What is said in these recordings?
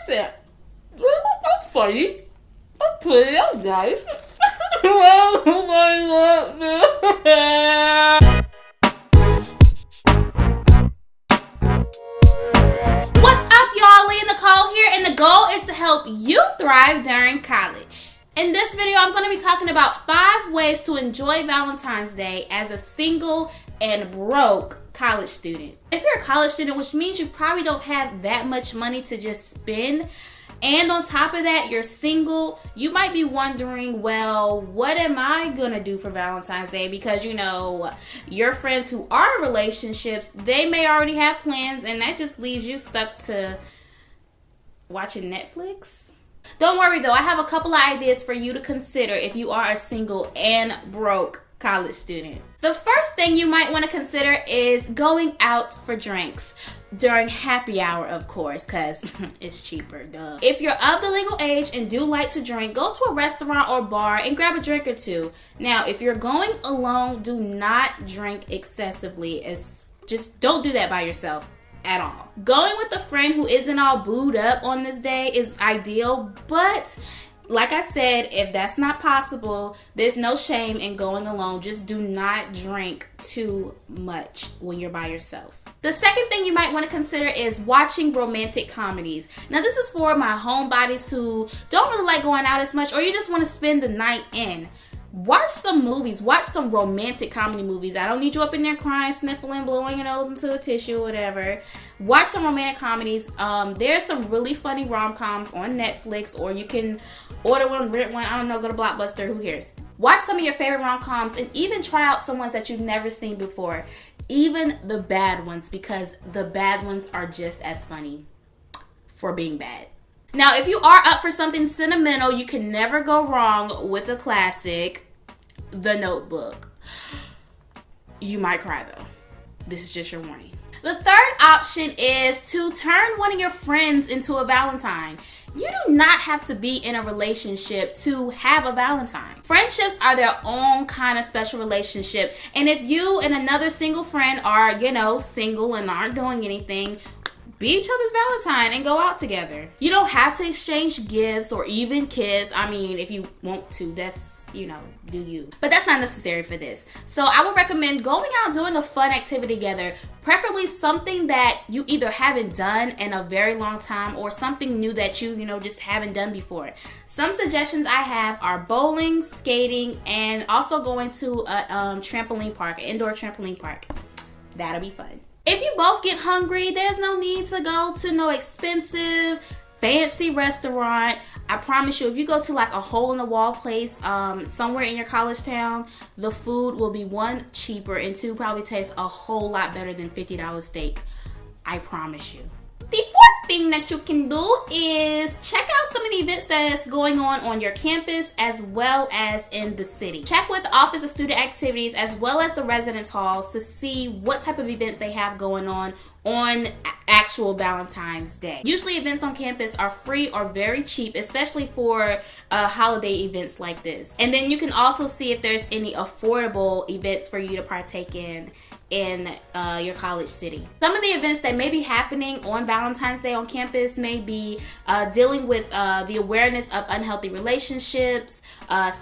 listen, I'm funny. I'm pretty. I'm nice. Oh my God. What's up, y'all? Nicole here, and the goal is to help you thrive during college. In this video, I'm going to be talking about 5 ways to enjoy Valentine's Day as a single and broke college student. If you're a college student, which means you probably don't have that much money to just spend, and on top of that, you're single, you might be wondering, well, what am I gonna do for Valentine's Day? Because, you know, your friends who are in relationships, they may already have plans, and that just leaves you stuck to watching Netflix. Don't worry though, I have a couple of ideas for you to consider if you are a single and broke college student. The first thing you might want to consider is going out for drinks. During happy hour, of course, because it's cheaper, duh. If you're of the legal age and do like to drink, go to a restaurant or bar and grab a drink or two. Now, if you're going alone, do not drink excessively. Just don't do that by yourself at all. Going with a friend who isn't all booed up on this day is ideal, but like I said, if that's not possible, there's no shame in going alone. Just do not drink too much when you're by yourself. The second thing you might want to consider is watching romantic comedies. Now, this is for my homebodies who don't really like going out as much, or you just want to spend the night in. Watch some movies. Watch some romantic comedy movies. I don't need you up in there crying, sniffling, blowing your nose into a tissue, whatever. Watch some romantic comedies. There's some really funny rom-coms on Netflix, or you can order one, rent one. I don't know, go to Blockbuster, who cares? Watch some of your favorite rom-coms and even try out some ones that you've never seen before. Even the bad ones, because the bad ones are just as funny for being bad. Now, if you are up for something sentimental, you can never go wrong with a classic, The Notebook. You might cry though. This is just your warning. The third option is to turn one of your friends into a Valentine. You do not have to be in a relationship to have a Valentine. Friendships are their own kind of special relationship. And if you and another single friend are, single and aren't doing anything, be each other's Valentine and go out together. You don't have to exchange gifts or even kiss. I mean, if you want to, that's, do you. But that's not necessary for this. So I would recommend going out doing a fun activity together, preferably something that you either haven't done in a very long time or something new that you just haven't done before. Some suggestions I have are bowling, skating, and also going to a trampoline park, an indoor trampoline park. That'll be fun. If you both get hungry, there's no need to go to no expensive, fancy restaurant. I promise you, if you go to like a hole-in-the-wall place somewhere in your college town, the food will be 1, cheaper, and 2, probably taste a whole lot better than $50 steak. I promise you. The fourth thing that you can do is check out some of the events that's going on your campus as well as in the city. Check with the Office of Student Activities as well as the residence halls to see what type of events they have going on actual Valentine's Day. Usually events on campus are free or very cheap, especially for holiday events like this. And then you can also see if there's any affordable events for you to partake in your college city. Some of the events that may be happening on Valentine's Day on campus may be dealing with the awareness of unhealthy relationships,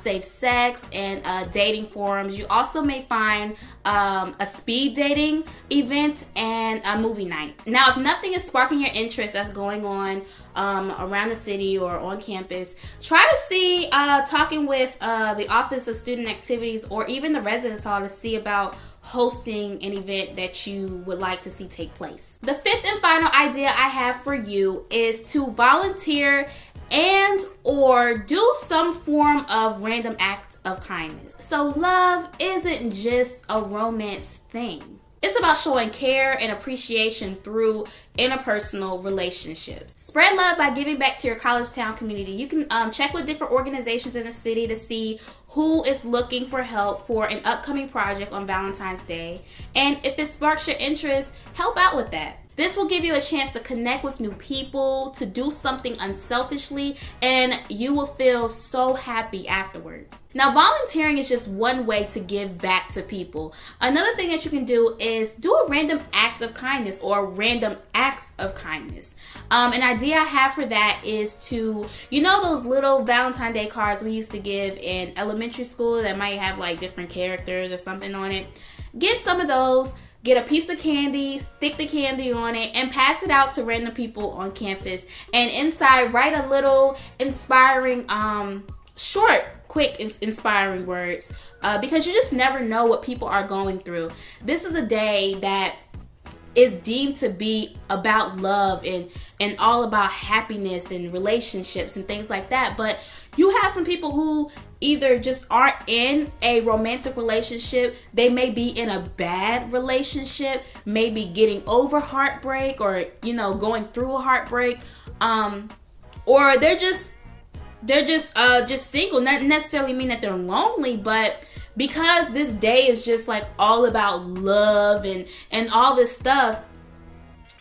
safe sex, and dating forums. You also may find a speed dating event and a movie night. Now, if nothing is sparking your interest that's going on around the city or on campus, try to see talking with the Office of Student Activities or even the residence hall to see about hosting an event that you would like to see take place. The fifth and final idea I have for you is to volunteer and or do some form of random act of kindness. So love isn't just a romance thing. It's about showing care and appreciation through interpersonal relationships. Spread love by giving back to your college town community. You can check with different organizations in the city to see who is looking for help for an upcoming project on Valentine's Day. And if it sparks your interest, help out with that. This will give you a chance to connect with new people, to do something unselfishly, and you will feel so happy afterward. Now, volunteering is just one way to give back to people. Another thing that you can do is do a random act of kindness or random acts of kindness. An idea I have for that is to, you know, those little Valentine Day cards we used to give in elementary school that might have like different characters or something on it? Get some of those. Get a piece of candy, stick the candy on it, and pass it out to random people on campus. And inside, write a little inspiring, short, quick, inspiring words. Because you just never know what people are going through. This is a day that is deemed to be about love and all about happiness and relationships and things like that. But you have some people who either just aren't in a romantic relationship. They may be in a bad relationship, maybe getting over heartbreak or, you know, going through a heartbreak. Or they're just single. Not necessarily mean that they're lonely, but because this day is just like all about love and all this stuff,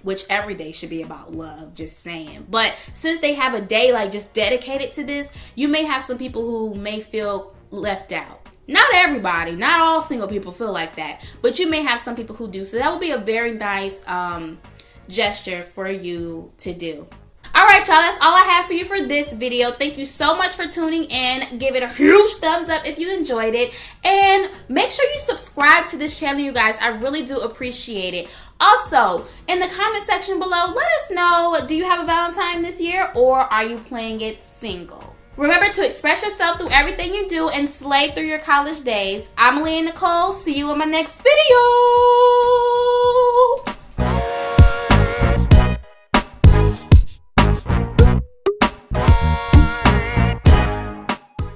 which every day should be about love, just saying. But since they have a day like just dedicated to this, you may have some people who may feel left out. Not everybody, not all single people feel like that, but you may have some people who do. So that would be a very nice gesture for you to do. Alright, y'all, that's all I have for you for this video. Thank you so much for tuning in. Give it a huge thumbs up if you enjoyed it. And make sure you subscribe to this channel, you guys. I really do appreciate it. Also, in the comment section below, let us know, do you have a Valentine this year or are you playing it single? Remember to express yourself through everything you do and slay through your college days. I'm Aleigha and Nicole. See you in my next video.